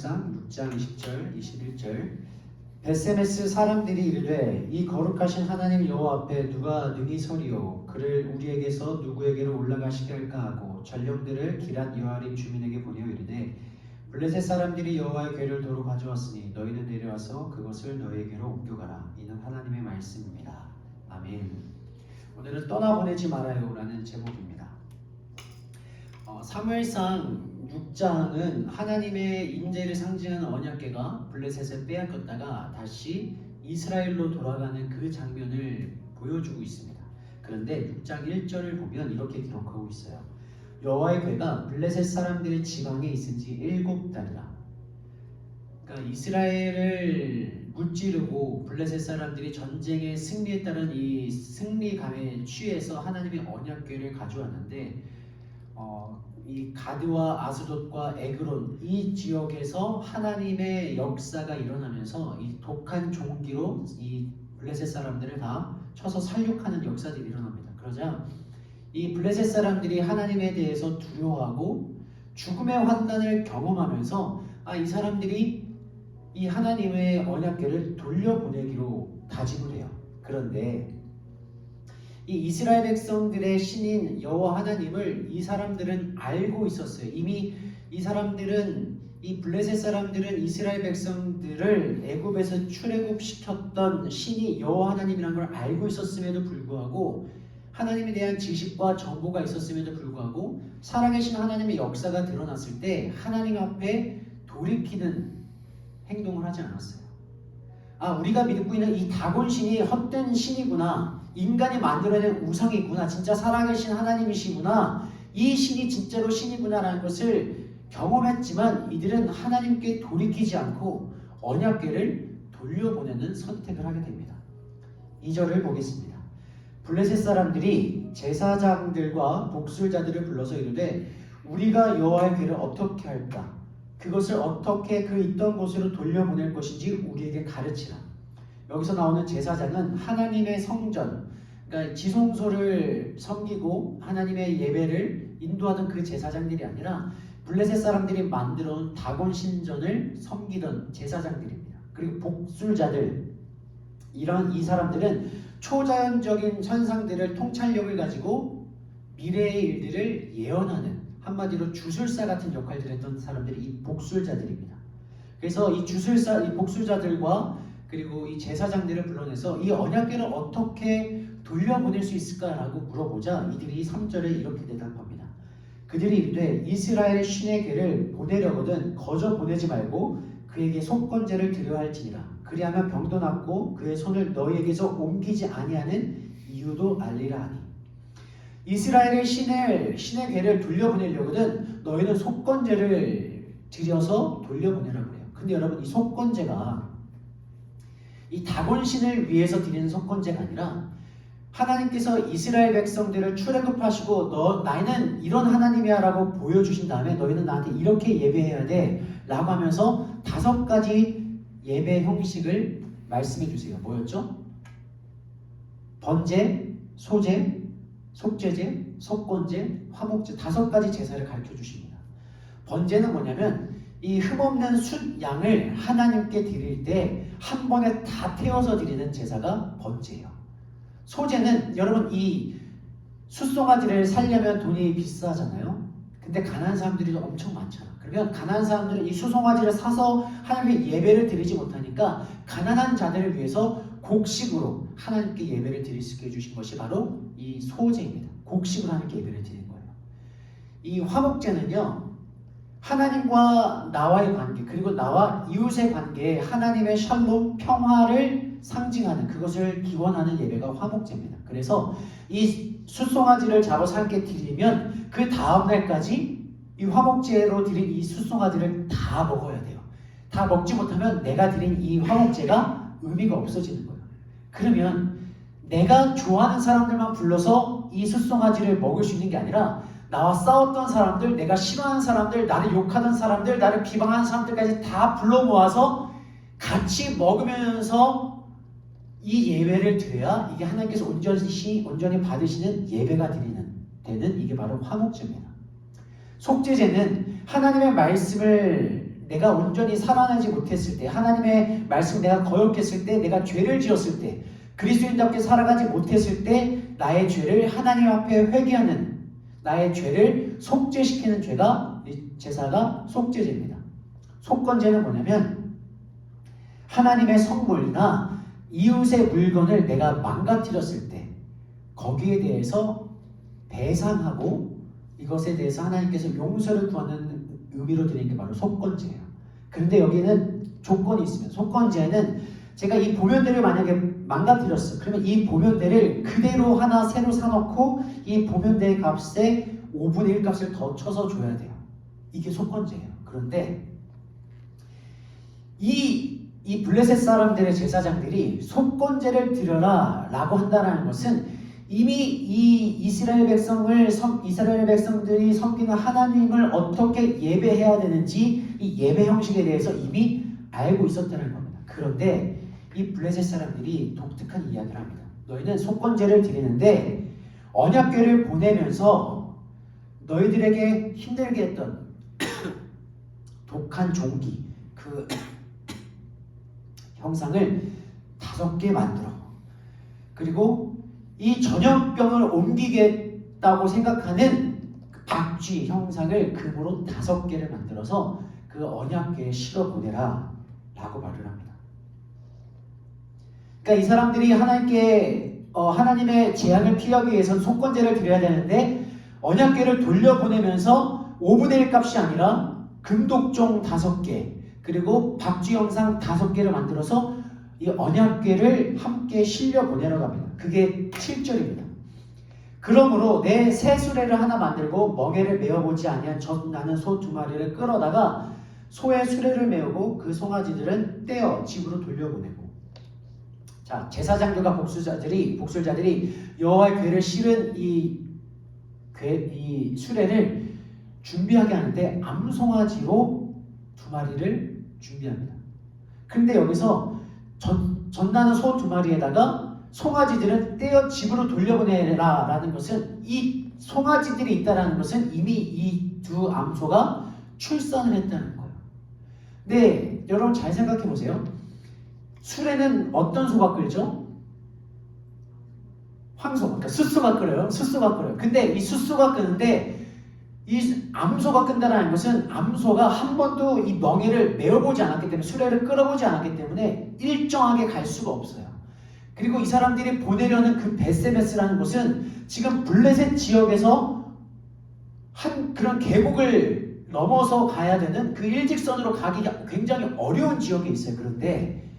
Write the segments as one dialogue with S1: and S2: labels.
S1: 6장 20절 21절 벳세메스 사람들이 이르되 이 거룩하신 하나님 여호와 앞에 누가 능히 서리요 그를 우리에게서 누구에게로 올라가시게 할까 하고 전령들을 기랏 여아림 주민에게 보내어 이르되 블레셋 사람들이 여호와의 궤를 도로 가져왔으니 너희는 내려와서 그것을 너희에게로 옮겨가라. 이는 하나님의 말씀입니다. 아멘. 오늘은 떠나보내지 말아요 라는 제목입니다. 사무엘상 6장은 하나님의 임재를 상징하는 언약궤가 블레셋을 빼앗겼다가 다시 이스라엘로 돌아가는 그 장면을 보여주고 있습니다. 그런데 6장 1절을 보면 이렇게 기록하고 있어요. 여호와의 궤가 블레셋 사람들의 지방에 있은 지 7달이라. 그러니까 이스라엘을 무찌르고 블레셋 사람들이 전쟁에 승리에 따른 이 승리감에 취해서 하나님의 언약궤를 가져왔는데 이 가드와 아스돗과 에그론 이 지역에서 하나님의 역사가 일어나면서 이 독한 종기로 이 블레셋 사람들을 다 쳐서 살육하는 역사들이 일어납니다. 그러자 이 블레셋 사람들이 하나님에 대해서 두려워하고 죽음의 환난을 경험하면서 이 사람들이 이 하나님의 언약궤를 돌려보내기로 다짐을 해요. 그런데 이 이스라엘 백성들의 신인 여호와 하나님을 이 사람들은 알고 있었어요. 이미 이 사람들은 이 블레셋 사람들은 이스라엘 백성들을 애굽에서 출애굽시켰던 신이 여호와 하나님이라는 걸 알고 있었음에도 불구하고 하나님에 대한 지식과 정보가 있었음에도 불구하고 살아계신 하나님의 역사가 드러났을 때 하나님 앞에 돌이키는 행동을 하지 않았어요. 우리가 믿고 있는 이 다곤신이 헛된 신이구나. 인간이 만들어낸 우상이구나. 진짜 살아계신 하나님이시구나. 이 신이 진짜로 신이구나라는 것을 경험했지만 이들은 하나님께 돌이키지 않고 언약궤를 돌려보내는 선택을 하게 됩니다. 2절을 보겠습니다. 블레셋 사람들이 제사장들과 복술자들을 불러서 이르되 우리가 여호와의 궤를 어떻게 할까? 그것을 어떻게 그 있던 곳으로 돌려보낼 것인지 우리에게 가르치라. 여기서 나오는 제사장은 하나님의 성전, 그러니까 지성소를 섬기고 하나님의 예배를 인도하던 그 제사장들이 아니라 블레셋 사람들이 만들어온 다곤 신전을 섬기던 제사장들입니다. 그리고 복술자들, 이 사람들은 초자연적인 현상들을 통찰력을 가지고 미래의 일들을 예언하는, 한마디로 주술사 같은 역할들을 했던 사람들이 이 복술자들입니다. 그래서 이 복술자들과 그리고 이 제사장들을 불러내서 이 언약궤를 어떻게 돌려보낼 수 있을까라고 물어보자 이들이 3절에 이렇게 대답합니다. 그들이 이르되 이스라엘 신의 궤를 보내려거든 거저 보내지 말고 그에게 속건제를 드려야 할지니라. 그리하면 병도 낫고 그의 손을 너희에게서 옮기지 아니하는 이유도 알리라 하니. 이스라엘의 신의 궤를 돌려보내려거든 너희는 속건제를 드려서 돌려보내라고 해요. 근데 여러분 이 속건제가 이 다곤신을 위해서 드리는 속건제가 아니라 하나님께서 이스라엘 백성들을 출애굽하시고 나는 이런 하나님이야 라고 보여주신 다음에 너희는 나한테 이렇게 예배해야 돼 라고 하면서 5가지 예배 형식을 말씀해 주세요. 뭐였죠? 번제, 소제, 속죄제, 속건제, 화목제 5가지 제사를 가르쳐 주십니다. 번제는 뭐냐면 이 흠없는 숫 양을 하나님께 드릴 때 한 번에 다 태워서 드리는 제사가 번제예요. 소제는 여러분 이 숫송아지를 살려면 돈이 비싸잖아요. 근데 가난한 사람들이 엄청 많잖아. 그러면 가난한 사람들은 이 수송아지를 사서 하나님께 예배를 드리지 못하니까 가난한 자들을 위해서 곡식으로 하나님께 예배를 드릴 수 있게 해주신 것이 바로 이 소제입니다. 곡식으로 하나님께 예배를 드리는 거예요. 이 화목제는요, 하나님과 나와의 관계 그리고 나와 이웃의 관계에 하나님의 샬롬 평화를 상징하는 그것을 기원하는 예배가 화목제입니다. 그래서 이 숫송아지를 잡아서 함께 드리면 그 다음날까지 이 화목제로 드린 이 숫송아지를 다 먹어야 돼요. 다 먹지 못하면 내가 드린 이 화목제가 의미가 없어지는 거예요. 그러면 내가 좋아하는 사람들만 불러서 이 숫송아지를 먹을 수 있는 게 아니라 나와 싸웠던 사람들, 내가 싫어하는 사람들, 나를 욕하던 사람들, 나를 비방하는 사람들까지 다 불러 모아서 같이 먹으면서 이 예배를 드려야 이게 하나님께서 온전히 받으시는 예배가 되는 이게 바로 화목제입니다. 속죄제는 하나님의 말씀을 내가 온전히 살아나지 못했을 때, 하나님의 말씀 내가 거역했을 때, 내가 죄를 지었을 때, 그리스도인답게 살아가지 못했을 때 나의 죄를 하나님 앞에 회개하는, 나의 죄를 속죄시키는 죄가, 이 제사가 속죄제입니다. 속건제는 뭐냐면 하나님의 성물이나 이웃의 물건을 내가 망가뜨렸을 때 거기에 대해서 배상하고 이것에 대해서 하나님께서 용서를 구하는 의미로 드리는 게 바로 속건제예요. 그런데 여기는 조건이 있습니다. 속건제는 제가 이 보면대를 만약에 망가뜨렸어. 그러면 이 보면대를 그대로 하나 새로 사놓고 이 보면대의 값에 5분의 1 값을 더 쳐서 줘야 돼요. 이게 속건제예요. 그런데 이 블레셋 사람들의 제사장들이 속건제를 드려라 라고 한다는 것은 이미 이 이스라엘 백성들이 섬기는 하나님을 어떻게 예배해야 되는지 이 예배 형식에 대해서 이미 알고 있었다는 겁니다. 그런데 이 블레셋 사람들이 독특한 이야기를 합니다. 너희는 속건제를 드리는데 언약궤를 보내면서 너희들에게 힘들게 했던 독한 종기 그 형상을 5개 만들어, 그리고 이 전염병을 옮기겠다고 생각하는 그 박쥐 형상을 금으로 5개를 만들어서 그 언약궤에 실어 보내라 라고 말을 합니다. 그러니까 이 사람들이 하나님의 재앙을 피하기 위해서는 속건제를 드려야 되는데 언약궤를 돌려보내면서 5분의 1 값이 아니라 금독종 5개 그리고 박쥐 형상 5개를 만들어서 이 언약궤를 함께 실려 보내라고 합니다. 그게 7절입니다. 그러므로 내 새 수레를 하나 만들고 멍에를 메어보지 아니한 젖나는 소 2마리를 끌어다가 소의 수레를 메우고 그 송아지들은 떼어 집으로 돌려보내고. 자, 제사장들과 복술자들이 여호와의 궤를 실은 이 수레를 준비하게 하는데 암송아지로 2마리를 준비합니다. 근데 여기서 젖나는 소 2마리에다가 송아지들은 떼어 집으로 돌려보내라 라는 것은 이 송아지들이 있다는 것은 이미 이 두 암소가 출산을 했다는 거예요. 네, 여러분 잘 생각해 보세요. 수레는 어떤 소가 끌죠? 황소, 그러니까 숫소가 끌어요. 숫소가 끌어요. 근데 이 숫소가 끄는데 이 암소가 끈다는 것은 암소가 한 번도 이 멍에를 메어보지 않았기 때문에 수레를 끌어보지 않았기 때문에 일정하게 갈 수가 없어요. 그리고 이 사람들이 보내려는 그 베세메스라는 곳은 지금 블레셋 지역에서 한 그런 계곡을 넘어서 가야 되는 그 일직선으로 가기가 굉장히 어려운 지역에 있어요. 그런데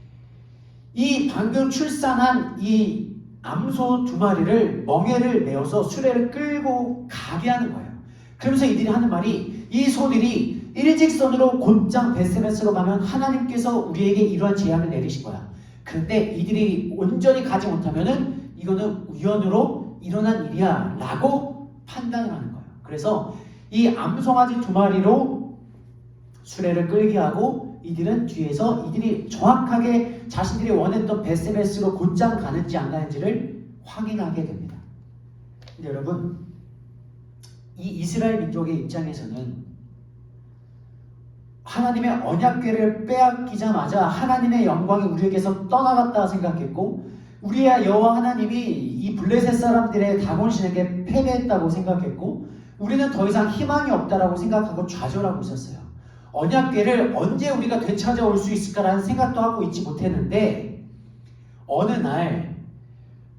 S1: 이 방금 출산한 이 암소 2마리를 멍에를 메어서 수레를 끌고 가게 하는 거예요. 그러면서 이들이 하는 말이 이 소들이 일직선으로 곧장 베세메스로 가면 하나님께서 우리에게 이러한 재앙을 내리실 거야. 그런데 이들이 온전히 가지 못하면은 이거는 우연으로 일어난 일이야 라고 판단을 하는 거예요. 그래서 이 암송아지 2마리로 수레를 끌게 하고 이들은 뒤에서 이들이 정확하게 자신들이 원했던 베세메스로 곧장 가는지 안 가는지를 확인하게 됩니다. 근데 여러분, 이 이스라엘 민족의 입장에서는 하나님의 언약궤를 빼앗기자마자 하나님의 영광이 우리에게서 떠나갔다 생각했고, 우리의 여호와 하나님이 이 블레셋 사람들의 다곤신에게 패배했다고 생각했고, 우리는 더 이상 희망이 없다라고 생각하고 좌절하고 있었어요. 언약궤를 언제 우리가 되찾아올 수 있을까라는 생각도 하고 있지 못했는데, 어느 날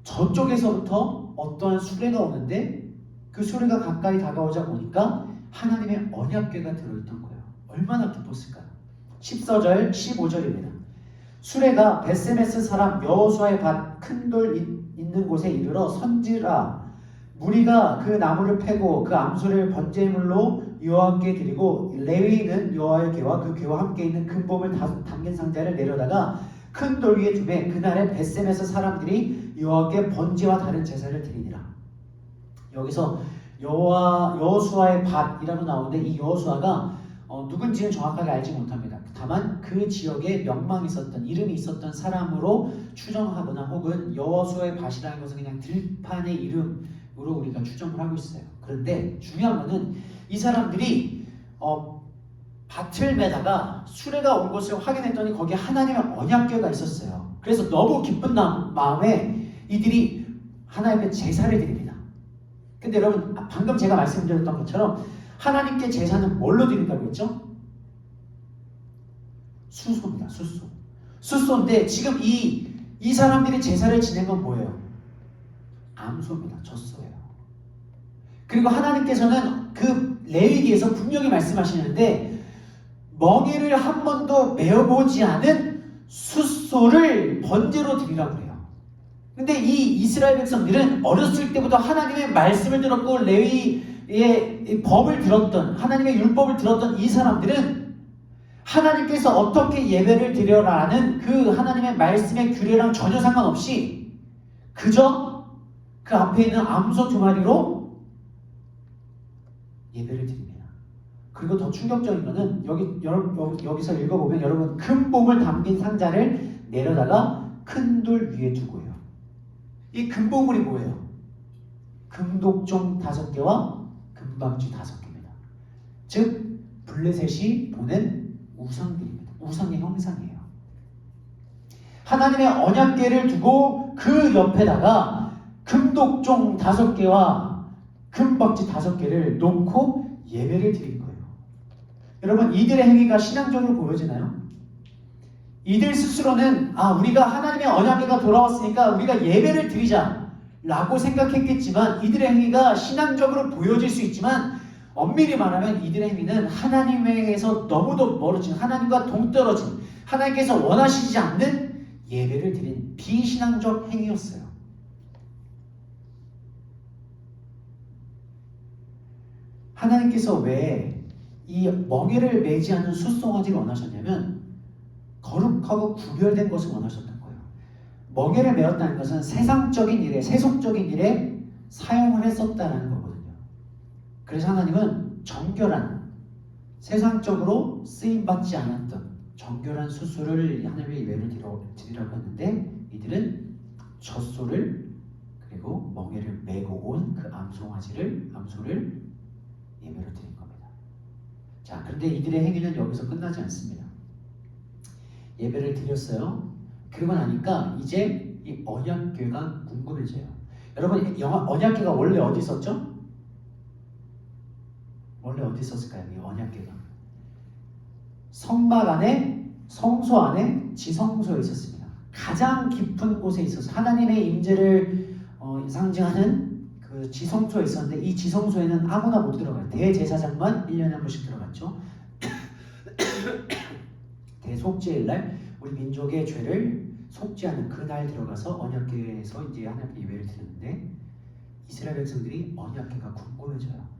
S1: 저쪽에서부터 어떠한 수레가 오는데 그 수레가 가까이 다가오자 보니까 하나님의 언약궤가 들어있던 거예요. 얼마나 기뻤을까요? 14절, 15절입니다. 수레가 베세메스 사람 여호수아의 밭 큰 돌 있는 곳에 이르러 선지라. 무리가 그 나무를 패고 그 암소를 번제물로 여호와께 드리고 레위인은 여호와의 궤와 그 궤와 함께 있는 금봉을 담긴 상자를 내려다가 큰 돌 위에 두매 그날에 베세메스 사람들이 여호와께 번제와 다른 제사를 드리니라. 여기서 여호수아의 밭이라고 나오는데 이 여호수아가 누군지는 정확하게 알지 못합니다. 다만 그 지역에 명망이 있었던, 이름이 있었던 사람으로 추정하거나 혹은 여호수아의 밭이라는 것은 그냥 들판의 이름으로 우리가 추정을 하고 있어요. 그런데 중요한 것은 이 사람들이 밭을 매다가 수레가 온 것을 확인했더니 거기에 하나님의 언약궤가 있었어요. 그래서 너무 기쁜 마음에 이들이 하나님께 제사를 드립니다. 근데 여러분, 방금 제가 말씀드렸던 것처럼 하나님께 제사는 뭘로 드린다고 했죠? 수소입니다. 수소. 수소인데 지금 이 사람들이 제사를 지낸 건 뭐예요? 암소입니다. 젖소예요. 그리고 하나님께서는 그 레위기에서 분명히 말씀하시는데 멍에를 한 번도 메어보지 않은 숫소를 번제로 드리라고 해요. 근데 이 이스라엘 백성들은 어렸을 때부터 하나님의 말씀을 들었고 레위의 법을 들었던, 하나님의 율법을 들었던 이 사람들은 하나님께서 어떻게 예배를 드려라는 그 하나님의 말씀의 규례랑 전혀 상관없이 그저 그 앞에 있는 암소 2마리로 예배를 드립니다. 그리고 더 충격적인 거는 여기서 읽어보면 여러분, 금봉을 담긴 상자를 내려다가 큰 돌 위에 두고요. 이 금봉물이 뭐예요? 금독종 5개와 금박쥐 5개입니다. 즉 블레셋이 보낸 우상들입니다. 우상의 형상이에요. 하나님의 언약궤를 두고 그 옆에다가 금독종 5개와 금박쥐 5개를 놓고 예배를 드린 거예요. 여러분, 이들의 행위가 신앙적으로 보여지나요? 이들 스스로는 우리가 하나님의 언약궤가 돌아왔으니까 우리가 예배를 드리자 라고 생각했겠지만, 이들의 행위가 신앙적으로 보여질 수 있지만 엄밀히 말하면 이들의 행위는 하나님에게서 너무도 멀어진, 하나님과 동떨어진, 하나님께서 원하시지 않는 예배를 드린 비신앙적 행위였어요. 하나님께서 왜 이 멍에를 매지 않는 숫송아지를 원하셨냐면 거룩하고 구별된 것을 원하셨던 거예요. 멍에를 메었다는 것은 세상적인 일에, 세속적인 일에 사용을 했었다는 거거든요. 그래서 하나님은 정결한, 세상적으로 쓰임받지 않았던 정결한 숫소를 하나님의 예배를 드리라고 했는데 이들은 젖소를 그리고 멍에를 메고 온 그 암소를 예배로 드린 겁니다. 자, 그런데 이들의 행위는 여기서 끝나지 않습니다. 예배를 드렸어요. 그러고 나니까 이제 이 언약궤가 궁금해져요. 여러분, 언약궤가 원래 어디 있었죠? 원래 어디 있었을까요? 이 언약궤가 성막 안에, 성소 안에, 지성소에 있었습니다. 가장 깊은 곳에 있어서 하나님의 임재를 상징하는 그 지성소에 있었는데, 이 지성소에는 아무나 못 들어가요. 대제사장만 1년에 한 번씩 들어갔죠. 대속죄일날 우리 민족의 죄를 속죄하는 그날 들어가서 언약궤에서 이제 하나님께 예배를 드렸는데, 이스라엘 백성들이 언약궤가 궁금해져요.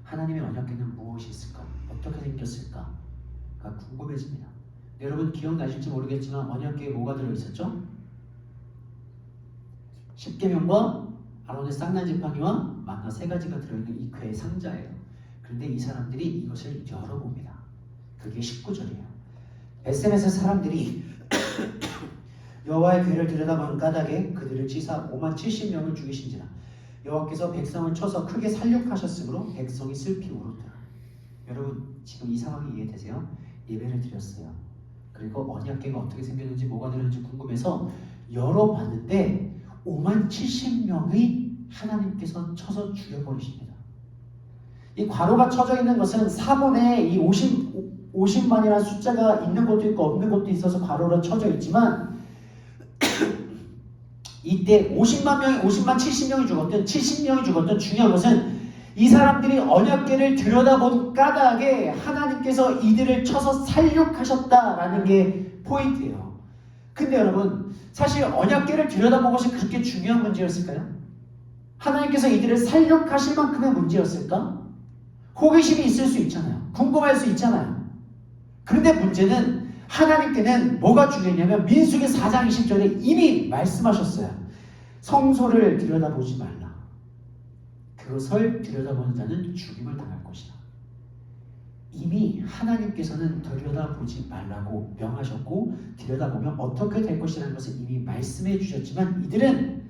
S1: 하나님의 언약궤는 무엇이 있을까? 어떻게 생겼을까? 가 궁금해집니다. 여러분, 기억나실지 모르겠지만 언약궤에 뭐가 들어있었죠? 십계명과 아론의 쌍난 지팡이와 만나 3가지가 들어있는 이 궤의 상자예요. 그런데 이 사람들이 이것을 열어봅니다. 그게 19절이에요. 베셈에서 사람들이 여호와의 궤를 들여다보는 까닭에 그들을 치사 5만 70명을 죽이신지라. 여호와께서 백성을 쳐서 크게 살육하셨으므로 백성이 슬피 울었더라. 여러분, 지금 이 상황이 이해되세요? 예배를 드렸어요. 그리고 언약궤가 어떻게 생겼는지 뭐가 들었는지 궁금해서 열어봤는데 5만 70명의 하나님께서 쳐서 죽여버리십니다. 이 괄호가 쳐져 있는 것은 사본에 이 50만이라는 숫자가 있는 것도 있고 없는 것도 있어서 괄호로 쳐져 있지만 이때 50만 70명이 죽었든 70명이 죽었든 중요한 것은 이 사람들이 언약궤를 들여다본 까닭에 하나님께서 이들을 쳐서 살육하셨다라는 게 포인트예요. 근데 여러분, 사실 언약궤를 들여다본 것이 그렇게 중요한 문제였을까요? 하나님께서 이들을 살육하실 만큼의 문제였을까? 호기심이 있을 수 있잖아요. 궁금할 수 있잖아요. 그런데 문제는 하나님께는 뭐가 중요했냐면 민수기 4장 20절에 이미 말씀하셨어요. 성소를 들여다보지 말라. 그것을 들여다보는 자는 죽임을 당할 것이다. 이미 하나님께서는 들여다보지 말라고 명하셨고 들여다보면 어떻게 될 것이라는 것을 이미 말씀해 주셨지만 이들은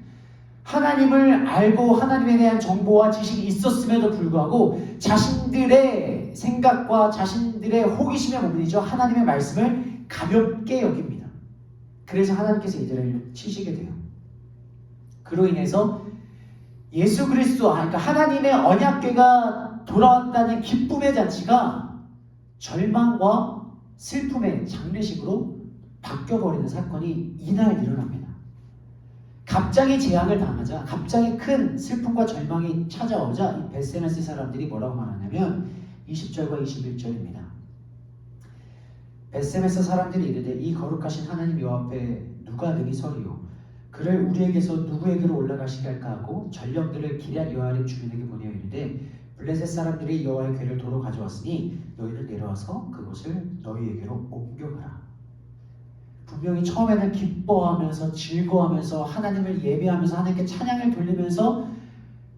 S1: 하나님을 알고 하나님에 대한 정보와 지식이 있었음에도 불구하고 자신들의 자신들의 생각과 자신들의 호기심의 부분이죠. 하나님의 말씀을 가볍게 여깁니다. 그래서 하나님께서 이들을 치시게 돼요. 그로 인해서 예수 그리스도, 그러니까 하나님의 언약궤가 돌아왔다는 기쁨의 잔치가 절망과 슬픔의 장례식으로 바뀌어버리는 사건이 이날 일어납니다. 갑자기 재앙을 당하자, 갑자기 큰 슬픔과 절망이 찾아오자 이 벳세메스 사람들이 뭐라고 말하냐면 20절과 21절입니다. 벳세메스 사람들이 이르되 이 거룩하신 하나님 여호와 앞에 누가 능히 서리요? 그를 우리에게서 누구에게로 올라가시게 할까 하고 전령들을 기럇 여아림 주민에게 보내어 이르되 블레셋 사람들이 여호와의 궤를 도로 가져왔으니 너희는 내려와서 그곳을 너희에게로 옮겨가라. 분명히 처음에는 기뻐하면서 즐거워하면서 하나님을 예배하면서 하나님께 찬양을 돌리면서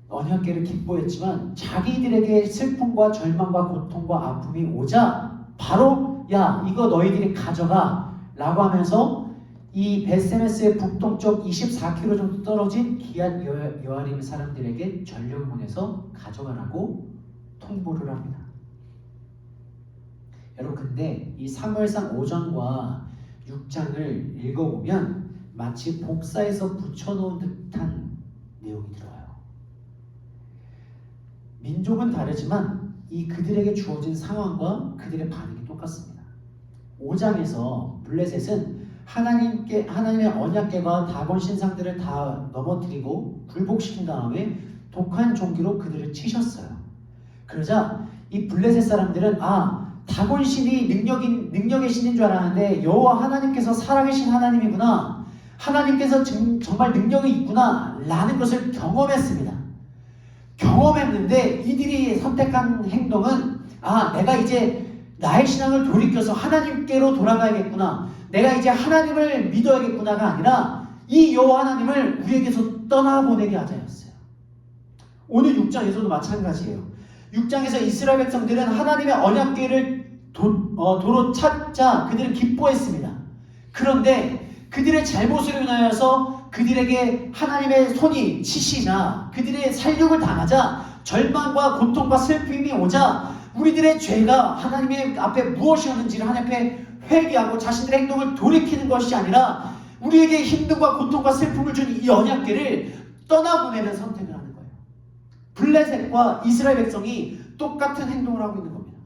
S1: 언약궤를 기뻐했지만 자기들에게 슬픔과 절망과 고통과 아픔이 오자 바로 야 이거 너희들이 가져가 라고 하면서 이 벳세메스의 북동쪽 24km 정도 떨어진 기앗 여아림 사람들에게 전령을 보내서 가져가라고 통보를 합니다. 여러분 근데 이 사무엘상 5장과 6장을 읽어보면 마치 복사해서 붙여놓은 듯한 내용이 들어와요. 민족은 다르지만 이 그들에게 주어진 상황과 그들의 반응이 똑같습니다. 5장에서 블레셋은 하나님의 언약궤와 다곤 신상들을 다 넘어뜨리고 굴복시킨 다음에 독한 종기로 그들을 치셨어요. 그러자 이 블레셋 사람들은 다곤 신이 능력의 신인 줄 알았는데 여호와 하나님께서 살아계신 하나님이구나, 하나님께서 정말 능력이 있구나 라는 것을 경험했습니다. 경험했는데 이들이 선택한 행동은 내가 이제 나의 신앙을 돌이켜서 하나님께로 돌아가야겠구나, 내가 이제 하나님을 믿어야겠구나가 아니라 이 여호와 하나님을 우리에게서 떠나보내게 하자였어요. 오늘 6장에서도 마찬가지예요. 6장에서 이스라엘 백성들은 하나님의 언약궤를 도로 찾자 그들은 기뻐했습니다. 그런데 그들의 잘못으로 인하여서 그들에게 하나님의 손이 치시자, 그들의 살육을 당하자, 절망과 고통과 슬픔이 오자 우리들의 죄가 하나님의 앞에 무엇이었는지를 하나님 앞에 회개하고 자신들의 행동을 돌이키는 것이 아니라 우리에게 힘듦과 고통과 슬픔을 준 이 언약궤를 떠나보내는 선택을 하는 거예요. 블레셋과 이스라엘 백성이 똑같은 행동을 하고 있는 겁니다.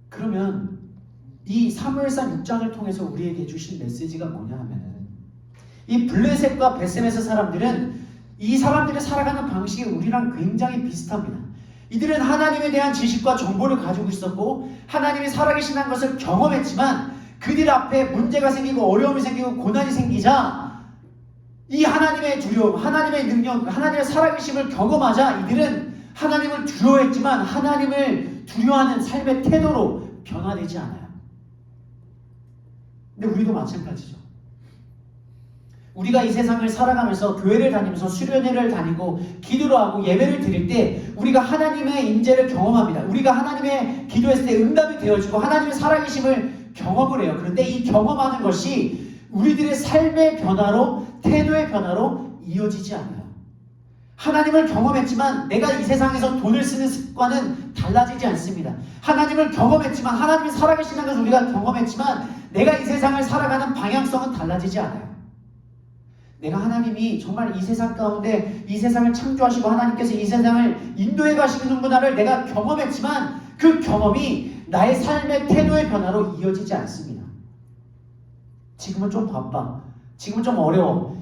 S1: 그러면 이 사무엘상 6장을 통해서 우리에게 주신 메시지가 뭐냐 하면은 이 블레셋과 벳세메스 사람들은 이 사람들이 살아가는 방식이 우리랑 굉장히 비슷합니다. 이들은 하나님에 대한 지식과 정보를 가지고 있었고 하나님이 살아계신다는 것을 경험했지만 그들 앞에 문제가 생기고 어려움이 생기고 고난이 생기자 이 하나님의 두려움, 하나님의 능력, 하나님의 살아계심을 경험하자 이들은 하나님을 두려워했지만 하나님을 두려워하는 삶의 태도로 변화되지 않아요. 근데 우리도 마찬가지죠. 우리가 이 세상을 살아가면서 교회를 다니면서 수련회를 다니고 기도를 하고 예배를 드릴 때 우리가 하나님의 임재를 경험합니다. 우리가 하나님의 기도했을 때 응답이 되어지고 하나님의 살아계심을 경험을 해요. 그런데 이 경험하는 것이 우리들의 삶의 변화로, 태도의 변화로 이어지지 않아요. 하나님을 경험했지만 내가 이 세상에서 돈을 쓰는 습관은 달라지지 않습니다. 하나님을 경험했지만 하나님이 살아계신다는 것을 우리가 경험했지만 내가 이 세상을 살아가는 방향성은 달라지지 않아요. 내가 하나님이 정말 이 세상 가운데 이 세상을 창조하시고 하나님께서 이 세상을 인도해 가시는구나를 내가 경험했지만 그 경험이 나의 삶의 태도의 변화로 이어지지 않습니다. 지금은 좀 바빠, 지금은 좀 어려워,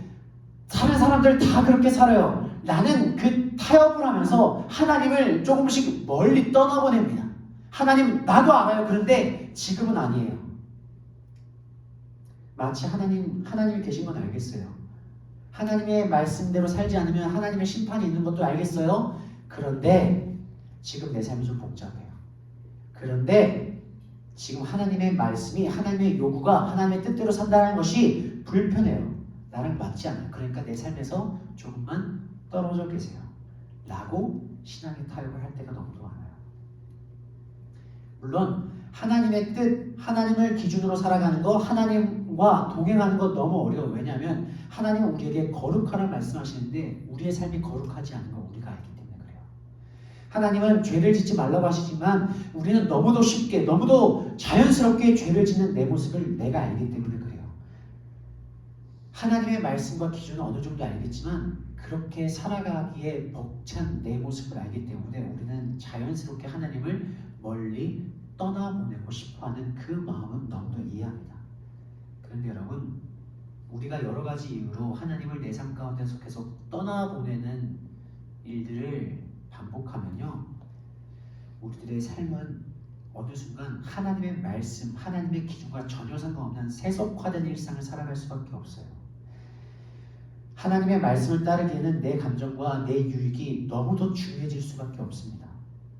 S1: 사는 사람들 다 그렇게 살아요. 나는 그 타협을 하면서 하나님을 조금씩 멀리 떠나보냅니다. 하나님 나도 알아요. 그런데 지금은 아니에요. 마치 하나님이 계신 건 알겠어요. 하나님의 말씀대로 살지 않으면 하나님의 심판이 있는 것도 알겠어요. 그런데 지금 내 삶이 좀 복잡해요. 그런데 지금 하나님의 말씀이, 하나님의 요구가 하나님의 뜻대로 산다는 것이 불편해요. 나랑 맞지 않아요. 그러니까 내 삶에서 조금만 떨어져 계세요 라고 신앙의 타협을 할 때가 너무도 많아요. 물론 하나님의 뜻, 하나님을 기준으로 살아가는 거, 하나님과 동행하는 거 너무 어려워요. 왜냐하면 하나님은 우리에게 거룩하라 말씀하시는데 우리의 삶이 거룩하지 않은 거 우리가 알기 때문에 그래요. 하나님은 죄를 짓지 말라고 하시지만 우리는 너무도 쉽게, 너무도 자연스럽게 죄를 짓는 내 모습을 내가 알기 때문에 그래요. 하나님의 말씀과 기준은 어느 정도 알겠지만 그렇게 살아가기에 벅찬 내 모습을 알기 때문에 우리는 자연스럽게 하나님을 멀리 떠나보내고 싶어하는 그 마음은 너무도 이해합니다. 그런데 여러분, 우리가 여러 가지 이유로 하나님을 내 삶 가운데서 계속 떠나보내는 일들을 반복하면요, 우리들의 삶은 어느 순간 하나님의 말씀, 하나님의 기준과 전혀 상관없는 세속화된 일상을 살아갈 수밖에 없어요. 하나님의 말씀을 따르기에는 내 감정과 내 유익이 너무도 중요해질 수밖에 없습니다.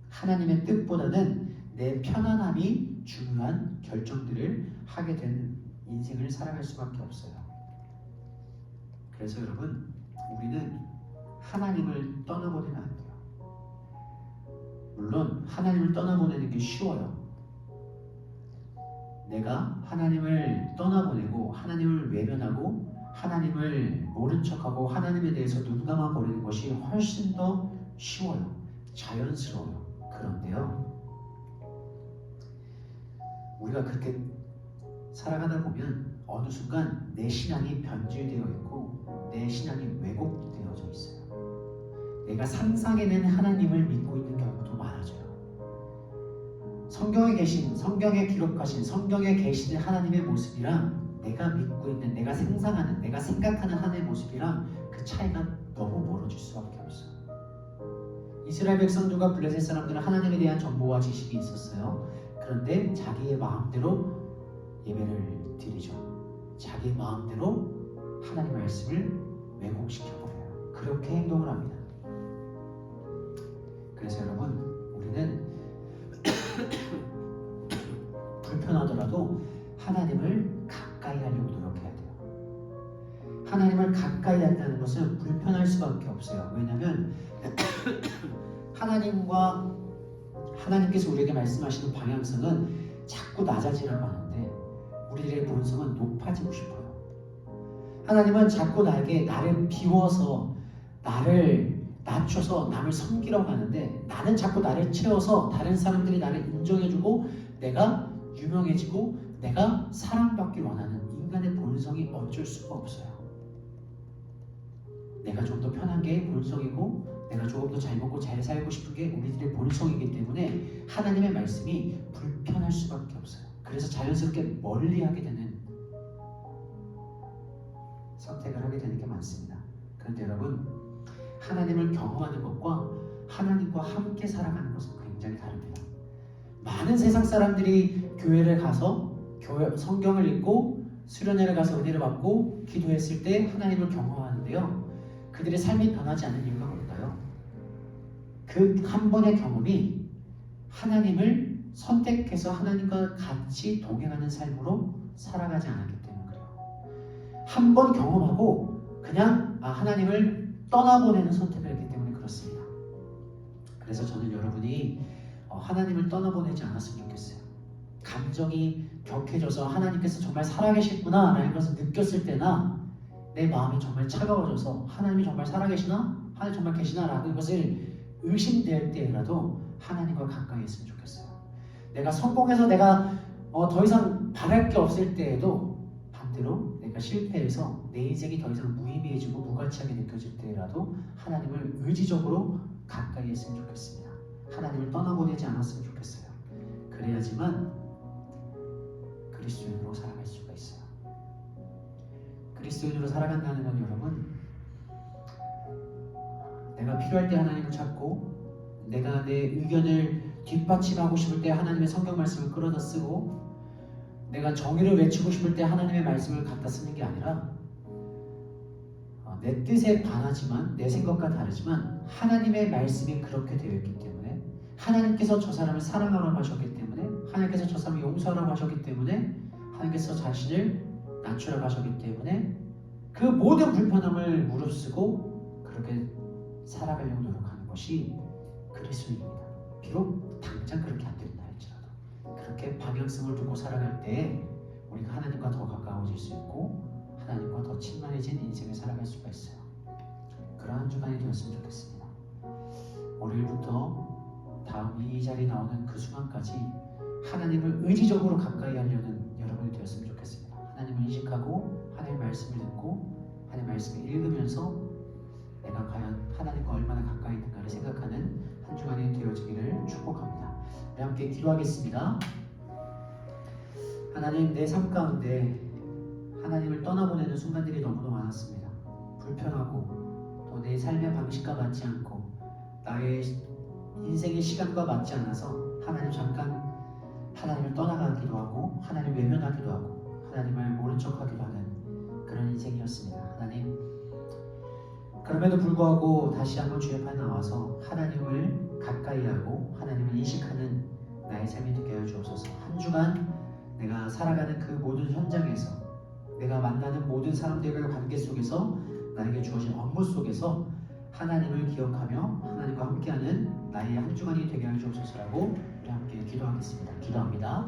S1: 하나님의 뜻보다는 내 편안함이 중요한 결정들을 하게 되는 인생을 살아갈 수밖에 없어요. 그래서 여러분, 우리는 하나님을 떠나보내면 안 돼요. 물론 하나님을 떠나보내는 게 쉬워요. 내가 하나님을 떠나보내고 하나님을 외면하고 하나님을 모른 척하고 하나님에 대해서 눈 감아버리는 것이 훨씬 더 쉬워요. 자연스러워요. 그런데요, 우리가 그렇게 살아가다 보면 어느 순간 내 신앙이 변질되어 있고 내 신앙이 왜곡되어져 있어요. 내가 상상해낸 하나님을 믿고 있는 경우도 많아져요. 성경에 계신, 성경에 기록하신, 성경에 계시는 하나님의 모습이랑 내가 믿고 있는, 내가 상상하는, 내가 생각하는 하나님의 모습이랑 그 차이가 너무 멀어질 수밖에 없어요. 이스라엘 백성들과 블레셋 사람들은 하나님에 대한 정보와 지식이 있었어요. 그런데 자기의 마음대로 예배를 드리죠. 자기 마음대로 하나님 말씀을 왜곡시켜버려요. 그렇게 행동을 합니다. 그래서 여러분, 우리는 불편하더라도 하나님을 가까이 하려고 노력해야 돼요. 하나님을 가까이 한다는 것은 불편할 수밖에 없어요. 왜냐하면 하나님께서 우리에게 말씀하시는 방향성은 자꾸 낮아지라고 하는데 우리들의 본성은 높아지고 싶어요. 하나님은 자꾸 나를 비워서 나를 낮춰서 남을 섬기라고 하는데 나는 자꾸 나를 채워서 다른 사람들이 나를 인정해주고 내가 유명해지고 내가 사랑받길 원하는 인간의 본성이 어쩔 수가 없어요. 내가 좀 더 편한 게 본성이고 내가 조금 더 잘 먹고 잘 살고 싶은 게 우리들의 본성이기 때문에 하나님의 말씀이 불편할 수밖에 없어요. 그래서 자연스럽게 멀리하게 되는 선택을 하게 되는 게 많습니다. 그런데 여러분, 하나님을 경험하는 것과 하나님과 함께 살아가는 것은 굉장히 다릅니다. 많은 세상 사람들이 교회를 가서 성경을 읽고 수련회를 가서 은혜를 받고 기도했을 때 하나님을 경험하는데요, 그들의 삶이 변하지 않는 이유가 뭘까요? 그 한 번의 경험이 하나님을 선택해서 하나님과 같이 동행하는 삶으로 살아가지 않았기 때문에 그래요. 한 번 경험하고 그냥 하나님을 떠나보내는 선택을 했기 때문에 그렇습니다. 그래서 저는 여러분이 하나님을 떠나보내지 않았으면 좋겠어요. 감정이 격해져서 하나님께서 정말 살아계시구나 라는 것을 느꼈을 때나 내 마음이 정말 차가워져서 하나님이 정말 살아계시나? 하나님 정말 계시나? 라는 것을 의심될 때라도 하나님과 가까이 했으면 좋겠어요. 내가 성공해서 내가 더 이상 바랄 게 없을 때에도 반대로 내가 실패해서 내 인생이 더 이상 무의미해지고 무가치하게 느껴질 때라도 하나님을 의지적으로 가까이 했으면 좋겠습니다. 하나님을 떠나보내지 않았으면 좋겠어요. 그래야지만 그리스도인으로 살아갈 수가 있어요. 그리스도인으로 살아간다는 건 여러분, 내가 필요할 때 하나님을 찾고 내가 내 의견을 뒷받침하고 싶을 때 하나님의 성경 말씀을 끌어다 쓰고 내가 정의를 외치고 싶을 때 하나님의 말씀을 갖다 쓰는 게 아니라 내 뜻에 반하지만 내 생각과 다르지만 하나님의 말씀이 그렇게 되어 있기 때문에 하나님께서 저 사람을 사랑하라고 하셨기 때문에 하나님께서 저 사람을 용서하라고 하셨기 때문에 하나님께서 자신을 낮추라고 하셨기 때문에 그 모든 불편함을 무릅쓰고 그렇게 살아가려고 노력하는 것이 그리스도입니다. 비록 당장 그렇게 안 된다 할지라도 그렇게 방향성을 두고 살아갈 때 우리가 하나님과 더 가까워질 수 있고 하나님과 더 친밀해진 인생을 살아갈 수가 있어요. 그러한 주간이 되었으면 좋겠습니다. 월요일부터 다음 이 자리에 나오는 그 순간까지 하나님을 의지적으로 가까이 하려는 여러분이 되었으면 좋겠습니다. 하나님을 인식하고 하나님의 말씀을 듣고 하나님의 말씀을 읽으면서 내가 과연 하나님과 얼마나 가까이 있는가를 생각하는 한 주간이 되어지기를 축복합니다. 우리 함께 기도하겠습니다. 하나님, 내 삶 가운데 하나님을 떠나보내는 순간들이 너무도 많았습니다. 불편하고 또 내 삶의 방식과 맞지 않고 나의 인생의 시간과 맞지 않아서 하나님 잠깐 하나님을 떠나가기도 하고 하나님을 외면하기도 하고 하나님을 모른 척하기도 하는 그런 인생이었습니다. 하나님, 그럼에도 불구하고 다시 한번 주의 앞에 나와서 하나님을 가까이 하고 하나님을 인식하는 나의 삶이 되게 하여 주옵소서. 한 주간 내가 살아가는 그 모든 현장에서 내가 만나는 모든 사람들과의 관계 속에서 나에게 주어진 업무 속에서 하나님을 기억하며 하나님과 함께하는 나의 한 주간이 되게 하여 주옵소서라고 우리 함께 기도하겠습니다. 기도합니다.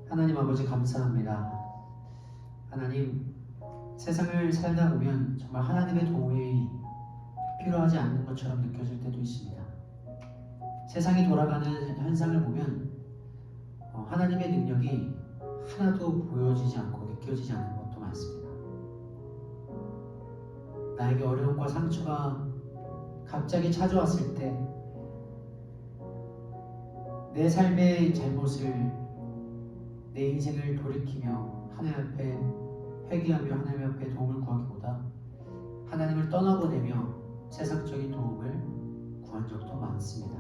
S1: 하나님 아버지, 감사합니다. 하나님, 세상을 살다 보면 정말 하나님의 도움이 필요하지 않는 것처럼 느껴질 때도 있습니다. 세상이 돌아가는 현상을 보면 하나님의 능력이 하나도 보여지지 않고 느껴지지 않는 것도 많습니다. 나에게 어려움과 상처가 갑자기 찾아왔을 때 내 삶의 잘못을, 내 인생을 돌이키며 하나님 앞에 회개하며 하나님 앞에 도움을 구하기보다 하나님을 떠나보내며 세상적인 도움을 구한 적도 많습니다.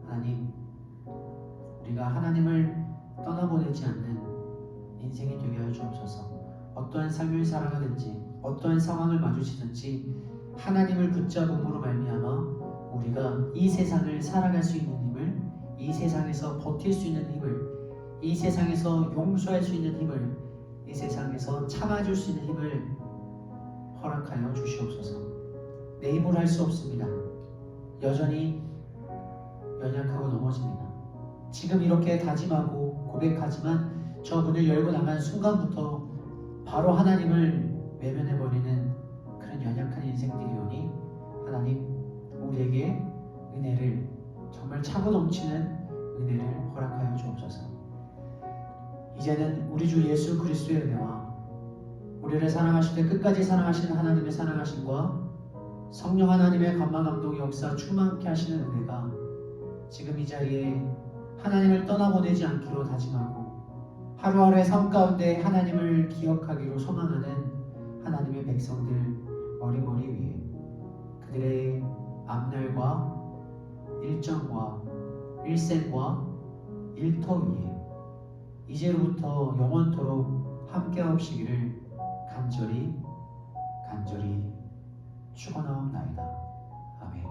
S1: 하나님, 우리가 하나님을 떠나보내지 않는 인생이 되게 하여 주옵소서. 어떠한 삶을 살아가든지 어떠한 상황을 마주치든지 하나님을 붙잡음으로 말미암아 우리가 이 세상을 살아갈 수 있는 힘을, 이 세상에서 버틸 수 있는 힘을, 이 세상에서 용서할 수 있는 힘을, 이 세상에서 참아줄 수 있는 힘을 허락하여 주시옵소서. 내 힘으로 할 수 없습니다. 여전히 연약하고 넘어집니다. 지금 이렇게 다짐하고 고백하지만 저 문을 열고 나간 순간부터 바로 하나님을 외면해버리는 그런 연약한 인생들이오니 하나님, 우리에게 은혜를, 정말 차고 넘치는 은혜를 허락하여 주옵소서. 이제는 우리 주 예수 그리스도의 은혜와 우리를 사랑하실 때 끝까지 사랑하시는 하나님의 사랑하심과 성령 하나님의 감화 감동 역사 충만케 하시는 은혜가 지금 이 자리에 하나님을 떠나보내지 않기로 다짐하고 하루하루의 삶 가운데 하나님을 기억하기로 소망하는 하나님의 백성들 머리머리 위에, 그들의 앞날과 일정과 일생과 일터 위에 이제로부터 영원토록 함께하옵시기를 간절히 축원하옵나이다. 아멘.